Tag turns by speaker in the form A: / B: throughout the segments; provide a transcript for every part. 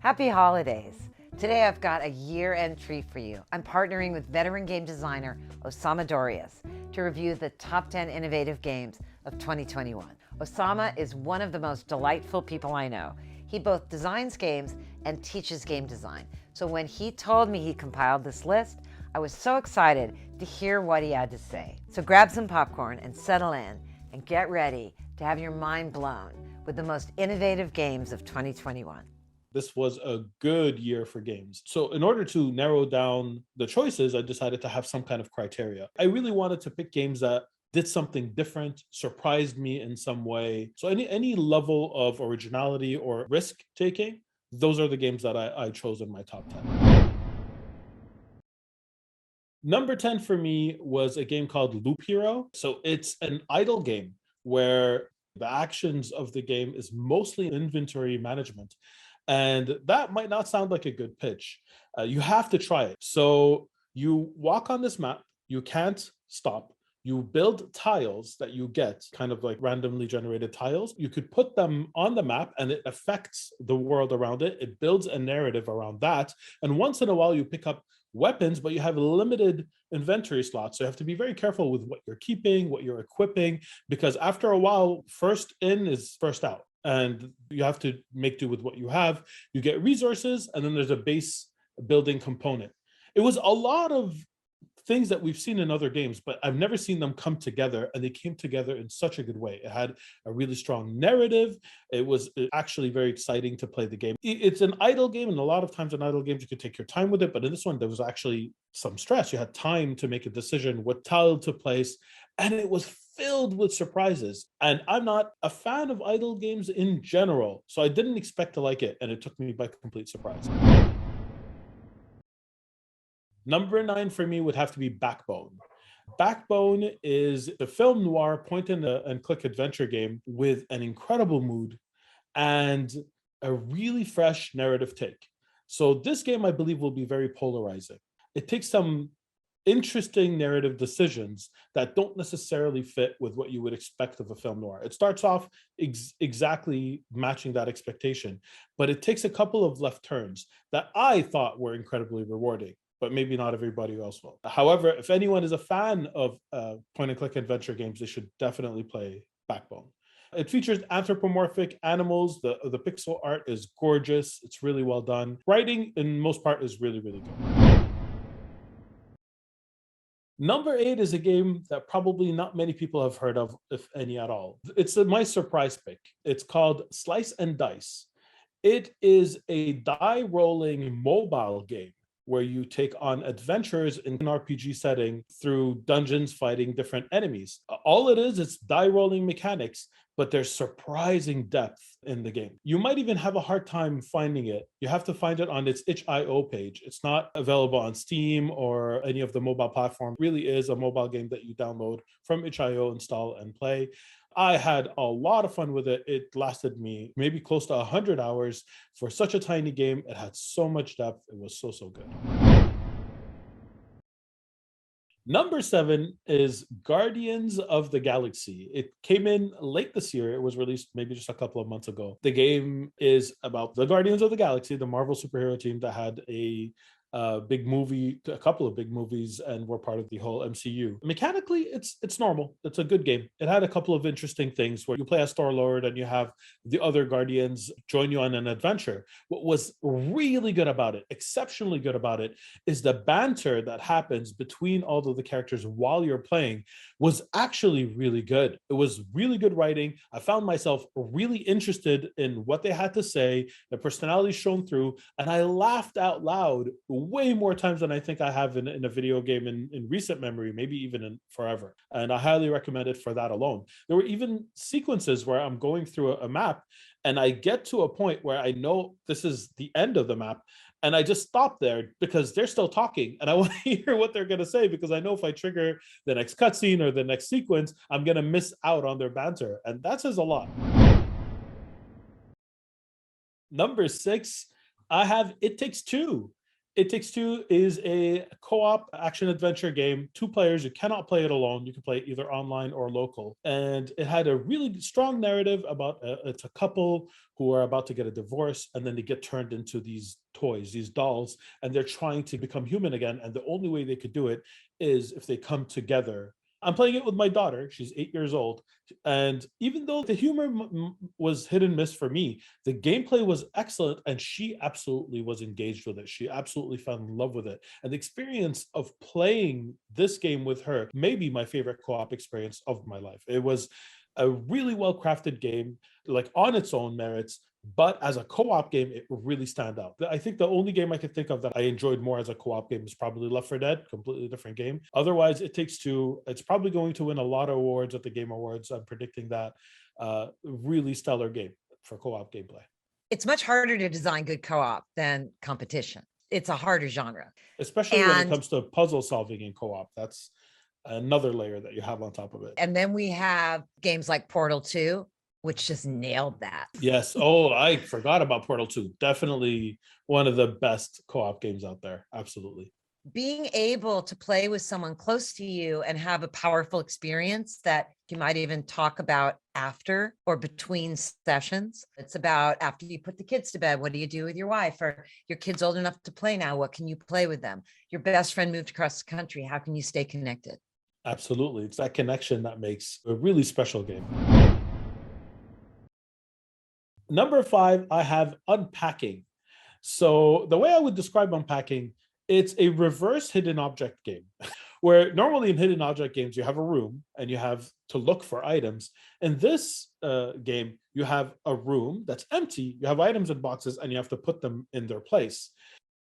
A: Happy holidays. Today I've got a year-end treat for you. I'm partnering with veteran game designer Osama Dorias to review the top 10 innovative games of 2021. Osama is one of the most delightful people I know. He both designs games and teaches game design. So when he told me he compiled this list, I was so excited to hear what he had to say. So grab some popcorn and settle in and get ready to have your mind blown with the most innovative games of 2021.
B: This was a good year for games. So in order to narrow down the choices, I decided to have some kind of criteria. I really wanted to pick games that did something different, surprised me in some way. So any level of originality or risk taking, those are the games that I chose in my top 10. Number 10 for me was a game called Loop Hero. So it's an idle game where the actions of the game is mostly inventory management. And that might not sound like a good pitch. You have to try it. So you walk on this map, you can't stop. You build tiles that you get, kind of like randomly generated tiles. You could put them on the map and it affects the world around it. It builds a narrative around that. And once in a while, you pick up weapons, but you have limited inventory slots. So you have to be very careful with what you're keeping, what you're equipping, because after a while, first in is first out. And you have to make do with what you have. You get resources, and then there's a base building component. It was a lot of things that we've seen in other games, but I've never seen them come together, and they came together in such a good way. It had a really strong narrative. It was actually very exciting to play the game. It's an idle game, and a lot of times in idle games, you could take your time with it, but in this one, there was actually some stress. You had time to make a decision, what tile to place, and it was filled with surprises. And I'm not a fan of idle games in general, so I didn't expect to like it, and it took me by complete surprise. Number 9 for me would have to be Backbone. Backbone is a film noir point and click adventure game with an incredible mood and a really fresh narrative take. So this game, I believe, will be very polarizing. It takes some interesting narrative decisions that don't necessarily fit with what you would expect of a film noir. It starts off exactly matching that expectation, but it takes a couple of left turns that I thought were incredibly rewarding, but maybe not everybody else will. However, if anyone is a fan of point and click adventure games, they should definitely play Backbone. It features anthropomorphic animals. The pixel art is gorgeous. It's really well done. Writing, in most part, is really, really good. Number 8 is a game that probably not many people have heard of, if any at all. It's my surprise pick. It's called Slice and Dice. It is a die rolling mobile game where you take on adventures in an RPG setting through dungeons fighting different enemies. All it is, it's die rolling mechanics, but there's surprising depth in the game. You might even have a hard time finding it. You have to find it on its itch.io page. It's not available on Steam or any of the mobile platforms. It really is a mobile game that you download from itch.io, install, and play. I had a lot of fun with it. It lasted me maybe close to 100 hours for such a tiny game. It had so much depth. It was so good. Number 7 is Guardians of the Galaxy. It came in late this year. It was released maybe just a couple of months ago. The game is about the Guardians of the Galaxy, the Marvel superhero team that had a big movie, a couple of big movies, and were part of the whole MCU. Mechanically, it's normal. It's a good game. It had a couple of interesting things where you play as Star-Lord and you have the other Guardians join you on an adventure. What was really good about it, exceptionally good about it, is the banter that happens between all of the characters while you're playing was actually really good. It was really good writing. I found myself really interested in what they had to say, the personality shown through, and I laughed out loud way more times than I think I have in a video game in recent memory, maybe even in forever. And I highly recommend it for that alone. There were even sequences where I'm going through a map and I get to a point where I know this is the end of the map. And I just stop there because they're still talking and I want to hear what they're going to say, because I know if I trigger the next cutscene or the next sequence, I'm going to miss out on their banter. And that says a lot. Number 6, I have It Takes Two. It Takes Two is a co-op action adventure game, two players. You cannot play it alone. You can play it either online or local. And it had a really strong narrative about it's a couple who are about to get a divorce, and then they get turned into these toys, these dolls, and they're trying to become human again. And the only way they could do it is if they come together. I'm playing it with my daughter. She's 8 years old. And even though the humor was hit and miss for me, the gameplay was excellent, and she absolutely was engaged with it. She absolutely fell in love with it. And the experience of playing this game with her may be my favorite co-op experience of my life. It was a really well-crafted game, like on its own merits, but as a co-op game, it would really stand out. I think the only game I could think of that I enjoyed more as a co-op game is probably Left 4 Dead, completely different game. Otherwise, It Takes Two. It's probably going to win a lot of awards at the Game Awards. I'm predicting that. Really stellar game for co-op gameplay.
A: It's much harder to design good co-op than competition. It's a harder genre.
B: Especially when it comes to puzzle solving in co-op. That's another layer that you have on top of it.
A: And then we have games like Portal 2, which just nailed that.
B: Yes. Oh, I forgot about Portal 2. Definitely one of the best co-op games out there. Absolutely.
A: Being able to play with someone close to you and have a powerful experience that you might even talk about after or between sessions. It's about after you put the kids to bed, what do you do with your wife? Or your kid's old enough to play now, what can you play with them? Your best friend moved across the country, how can you stay connected?
B: Absolutely. It's that connection that makes a really special game. Number 5, I have Unpacking. So the way I would describe Unpacking, it's a reverse hidden object game where normally in hidden object games, you have a room and you have to look for items. In this game, you have a room that's empty. You have items in boxes and you have to put them in their place.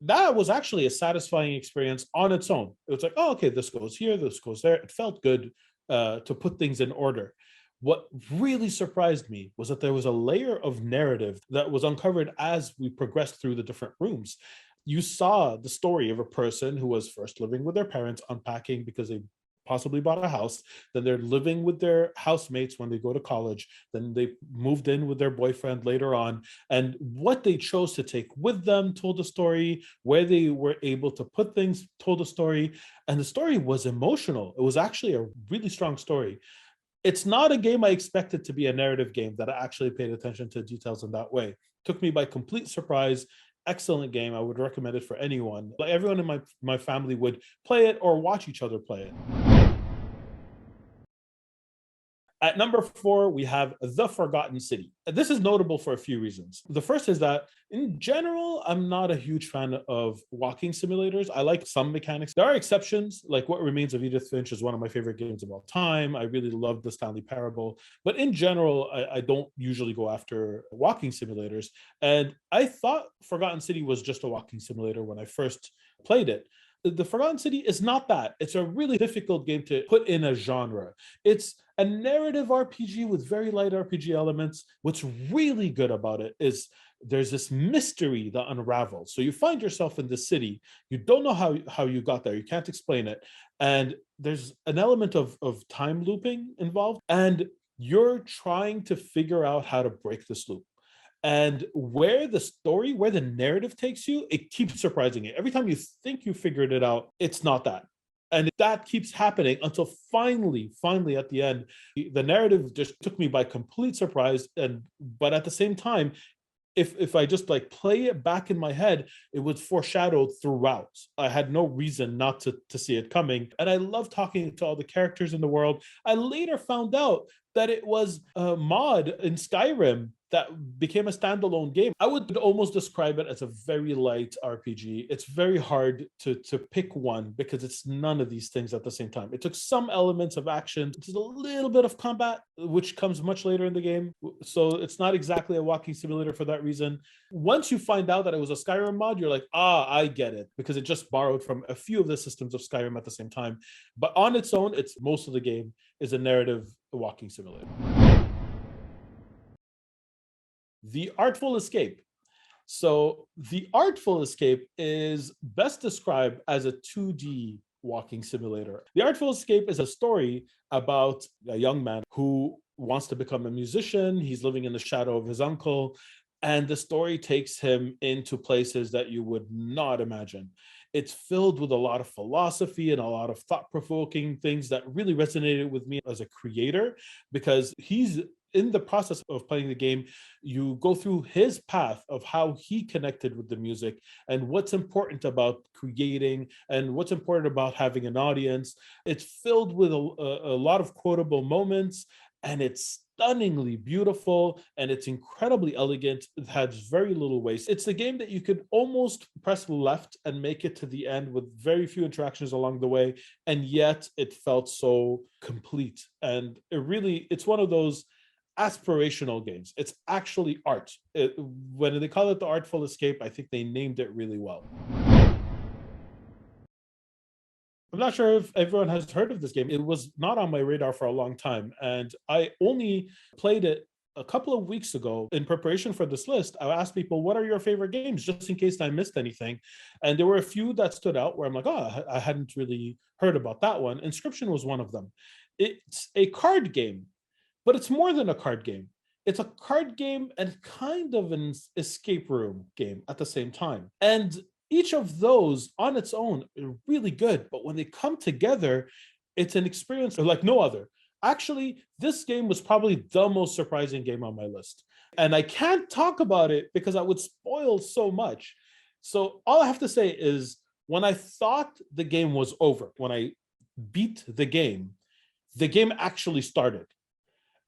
B: That was actually a satisfying experience on its own. It was like, oh, okay, this goes here, this goes there. It felt good to put things in order. What really surprised me was that there was a layer of narrative that was uncovered as we progressed through the different rooms. You saw the story of a person who was first living with their parents, unpacking because they possibly bought a house. Then they're living with their housemates when they go to college. Then they moved in with their boyfriend later on. And what they chose to take with them told a story, where they were able to put things told a story. And the story was emotional. It was actually a really strong story. It's not a game I expected to be a narrative game that I actually paid attention to details in that way. Took me by complete surprise. Excellent game. I would recommend it for anyone. Like everyone in my family would play it or watch each other play it. At number 4, we have The Forgotten City. This is notable for a few reasons. The first is that, in general, I'm not a huge fan of walking simulators. I like some mechanics. There are exceptions, like What Remains of Edith Finch is one of my favorite games of all time. I really love The Stanley Parable. But in general, I don't usually go after walking simulators. And I thought Forgotten City was just a walking simulator when I first played it. The Forgotten City is not that. It's a really difficult game to put in a genre. It's a narrative RPG with very light RPG elements. What's really good about it is there's this mystery that unravels. So you find yourself in the city. You don't know how you got there. You can't explain it. And there's an element of time looping involved. And you're trying to figure out how to break this loop. And where the narrative takes you, it keeps surprising you. Every time you think you figured it out, it's not that. And that keeps happening until finally at the end, the narrative just took me by complete surprise. But at the same time, if I just like play it back in my head, it was foreshadowed throughout. I had no reason not to see it coming. And I love talking to all the characters in the world. I later found out that it was a mod in Skyrim that became a standalone game. I would almost describe it as a very light RPG. It's very hard to pick one because it's none of these things at the same time. It took some elements of action, just a little bit of combat, which comes much later in the game. So it's not exactly a walking simulator for that reason. Once you find out that it was a Skyrim mod, you're like, I get it, because it just borrowed from a few of the systems of Skyrim at the same time. But on its own, it's most of the game is a narrative walking simulator. The Artful Escape. So the Artful Escape is best described as a 2D walking simulator. The Artful Escape is a story about a young man who wants to become a musician. He's living in the shadow of his uncle. And the story takes him into places that you would not imagine. It's filled with a lot of philosophy and a lot of thought-provoking things that really resonated with me as a creator, because he's in the process of playing the game, you go through his path of how he connected with the music and what's important about creating and what's important about having an audience. It's filled with a lot of quotable moments, and it's stunningly beautiful, and it's incredibly elegant. It has very little waste. It's a game that you could almost press left and make it to the end with very few interactions along the way, and yet it felt so complete. And it's one of those aspirational games. It's actually art. When they call it the Artful Escape, I think they named it really well. I'm not sure if everyone has heard of this game. It was not on my radar for a long time, and I only played it a couple of weeks ago. In preparation for this list, I asked people, what are your favorite games, just in case I missed anything? And there were a few that stood out where I'm like, oh, I hadn't really heard about that one. Inscryption was one of them. It's a card game, but it's more than a card game. It's a card game and kind of an escape room game at the same time. And each of those on its own are really good, but when they come together, it's an experience like no other. Actually, this game was probably the most surprising game on my list. And I can't talk about it because I would spoil so much. So all I have to say is, when I thought the game was over, when I beat the game actually started,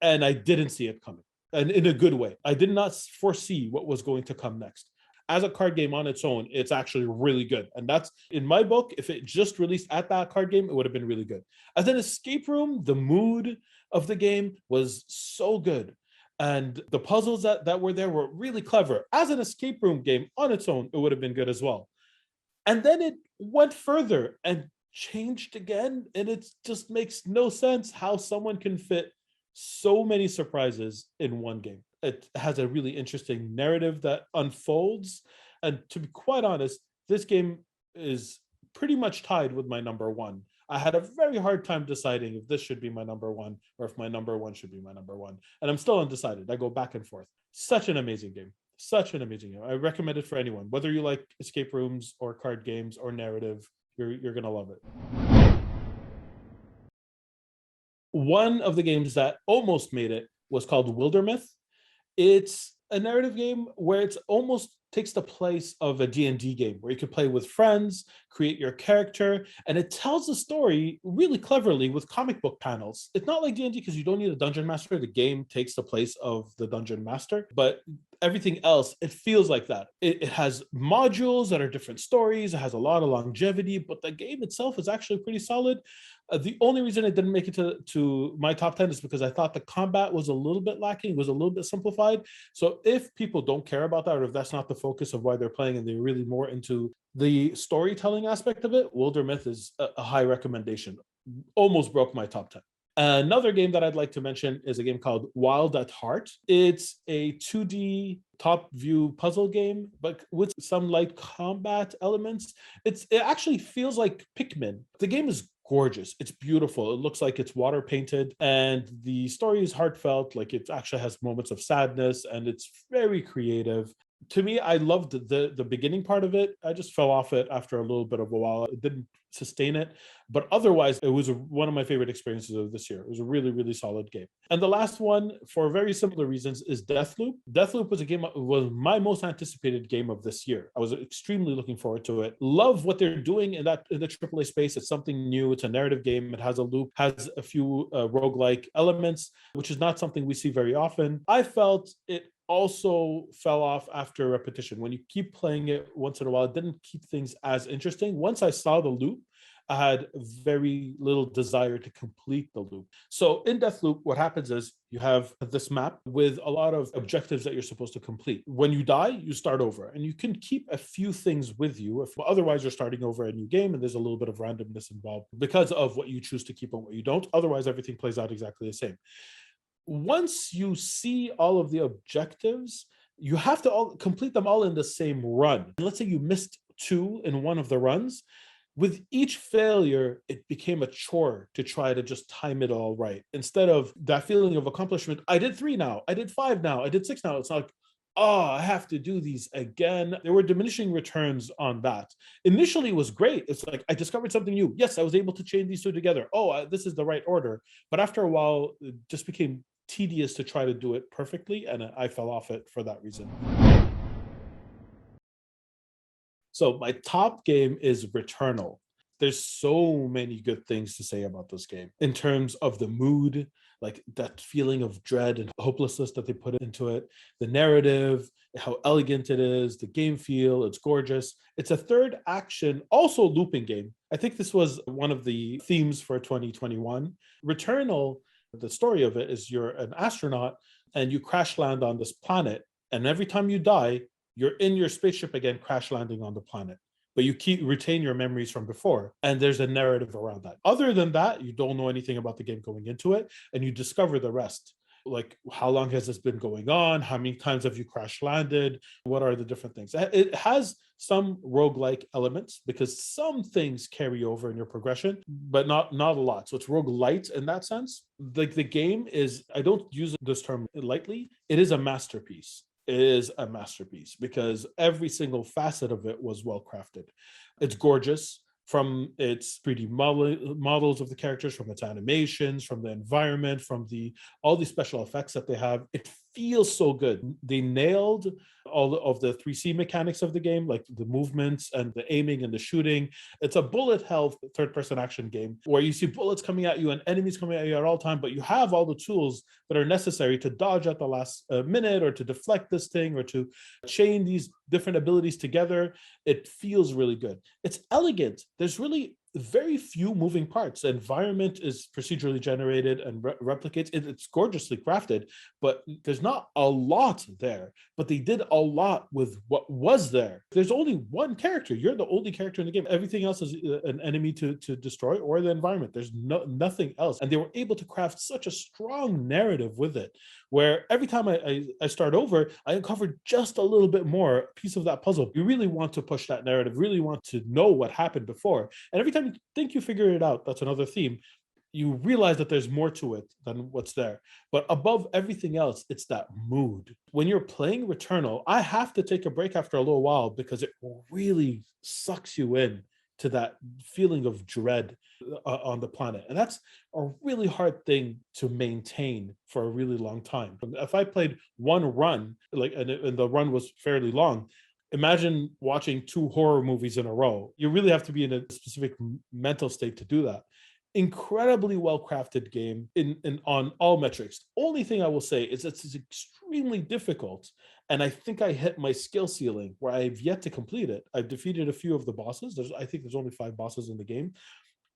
B: and I didn't see it coming, and in a good way. I did not foresee what was going to come next. As a card game on its own, it's actually really good. And that's, in my book, if it just released at that card game, it would have been really good. As an escape room, the mood of the game was so good. And the puzzles that were there were really clever. As an escape room game on its own, it would have been good as well. And then it went further and changed again. And it just makes no sense how someone can fit so many surprises in one game. It has a really interesting narrative that unfolds. And to be quite honest, this game is pretty much tied with my number one. I had a very hard time deciding if this should be my number one or if my number one should be my number one. And I'm still undecided. I go back and forth. Such an amazing game. Such an amazing game. I recommend it for anyone, whether you like escape rooms or card games or narrative. You're going to love it. One of the games that almost made it was called Wildermyth. It's a narrative game where it's almost takes the place of a D&D game where you can play with friends, create your character, and it tells the story really cleverly with comic book panels. It's not like D&D because you don't need a dungeon master. The game takes the place of the dungeon master, but everything else, it feels like that. It has modules that are different stories. It has a lot of longevity, but the game itself is actually pretty solid. The only reason it didn't make it to my top 10 is because I thought the combat was a little bit lacking, was a little bit simplified. So if people don't care about that, or if that's not the focus of why they're playing and they're really more into the storytelling aspect of it, Wildermyth is a high recommendation. Almost broke my top 10. Another game that I'd like to mention is a game called Wild at Heart. It's a 2D top view puzzle game, but with some light combat elements. It actually feels like Pikmin. The game is gorgeous. It's beautiful. It looks like it's water painted, and the story is heartfelt. Like, it actually has moments of sadness, and it's very creative. To me, I loved the beginning part of it. I just fell off it after a little bit of a while. It didn't sustain it, but otherwise it was one of my favorite experiences of this year. It was a really, really solid game. And the last one, for very similar reasons, is Deathloop. Deathloop was my most anticipated game of this year. I was extremely looking forward to it. Love what they're doing in the AAA space. It's something new. It's a narrative game. It has a loop, has a few roguelike elements, which is not something we see very often. I felt it also fell off after repetition. When you keep playing it once in a while, it didn't keep things as interesting. Once I saw the loop, I had very little desire to complete the loop. So in Deathloop, what happens is you have this map with a lot of objectives that you're supposed to complete. When you die, you start over, and you can keep a few things with you. Otherwise, you're starting over a new game, and there's a little bit of randomness involved because of what you choose to keep and what you don't. Otherwise, everything plays out exactly the same. Once you see all of the objectives, you have to complete them all in the same run. And let's say you missed 2 in one of the runs. With each failure, it became a chore to try to just time it all right. Instead of that feeling of accomplishment, I did 3 now, I did 5 now, I did 6 now. It's like, oh, I have to do these again. There were diminishing returns on that. Initially, it was great. It's like, I discovered something new. Yes, I was able to chain these two together. Oh, this is the right order. But after a while, it just became tedious to try to do it perfectly, and I fell off it for that reason. So my top game is Returnal. There's so many good things to say about this game in terms of the mood, like that feeling of dread and hopelessness that they put into it, the narrative, how elegant it is, the game feel, it's gorgeous. It's a third action, also looping game. I think this was one of the themes for 2021. Returnal, the story of it is you're an astronaut and you crash land on this planet. And every time you die, you're in your spaceship again, crash landing on the planet. But you retain your memories from before. And there's a narrative around that. Other than that, you don't know anything about the game going into it, and you discover the rest. Like, how long has this been going on? How many times have you crash landed? What are the different things? It has some roguelike elements because some things carry over in your progression, but not a lot. So it's roguelite in that sense. Like, the game is, I don't use this term lightly, it is a masterpiece. It is a masterpiece because every single facet of it was well crafted. It's gorgeous, from its 3D models of the characters, from its animations, from the environment, from all the special effects that they have. It feels so good. They nailed all of the 3C mechanics of the game, like the movements and the aiming and the shooting. It's a bullet hell third-person action game where you see bullets coming at you and enemies coming at you at all time, but you have all the tools that are necessary to dodge at the last minute, or to deflect this thing, or to chain these different abilities together. It feels really good. It's elegant. There's really very few moving parts. The environment is procedurally generated and replicates. It's gorgeously crafted, but there's not a lot there. But they did a lot with what was there. There's only one character. You're the only character in the game. Everything else is an enemy to destroy, or the environment. There's nothing else. And they were able to craft such a strong narrative with it, where every time I start over, I uncover just a little bit more piece of that puzzle. You really want to push that narrative, really want to know what happened before. And every time you think you figure it out, that's another theme, you realize that there's more to it than what's there. But above everything else, it's that mood. When you're playing Returnal, I have to take a break after a little while because it really sucks you in to that feeling of dread on the planet. And that's a really hard thing to maintain for a really long time. If I played one run, and the run was fairly long, imagine watching 2 horror movies in a row. You really have to be in a specific mental state to do that. Incredibly well-crafted game on all metrics. Only thing I will say is it's extremely difficult, and I think I hit my skill ceiling where I've yet to complete it. I've defeated a few of the bosses. I think there's only 5 bosses in the game,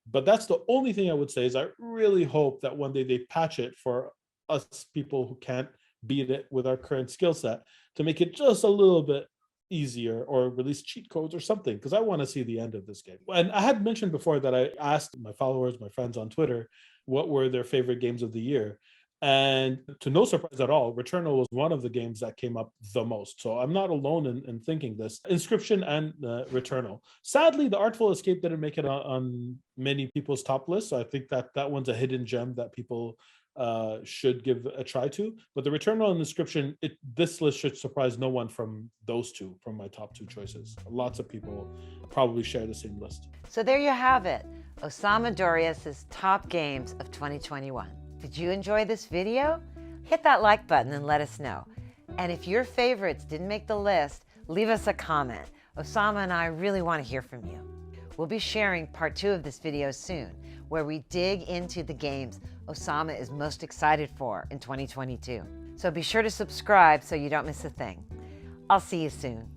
B: but that's the only thing I would say. Is I really hope that one day they patch it for us people who can't beat it with our current skill set, to make it just a little bit easier, or release cheat codes or something, because I want to see the end of this game. And I had mentioned before that I asked my followers, my friends on Twitter, what were their favorite games of the year. And to no surprise at all, Returnal was one of the games that came up the most. So I'm not alone in thinking this. Inscryption and Returnal. Sadly, the Artful Escape didn't make it on many people's top lists. So I think that one's a hidden gem that people should give a try to. But the Returnal and Inscryption, this list should surprise no one from those two, from my top 2 choices. Lots of people probably share the same list.
A: So there you have it, Osama Dorias' top games of 2021. Did you enjoy this video? Hit that like button and let us know. And if your favorites didn't make the list, leave us a comment. Osama and I really want to hear from you. We'll be sharing part 2 of this video soon, where we dig into the games Osama is most excited for in 2022. So be sure to subscribe so you don't miss a thing. I'll see you soon.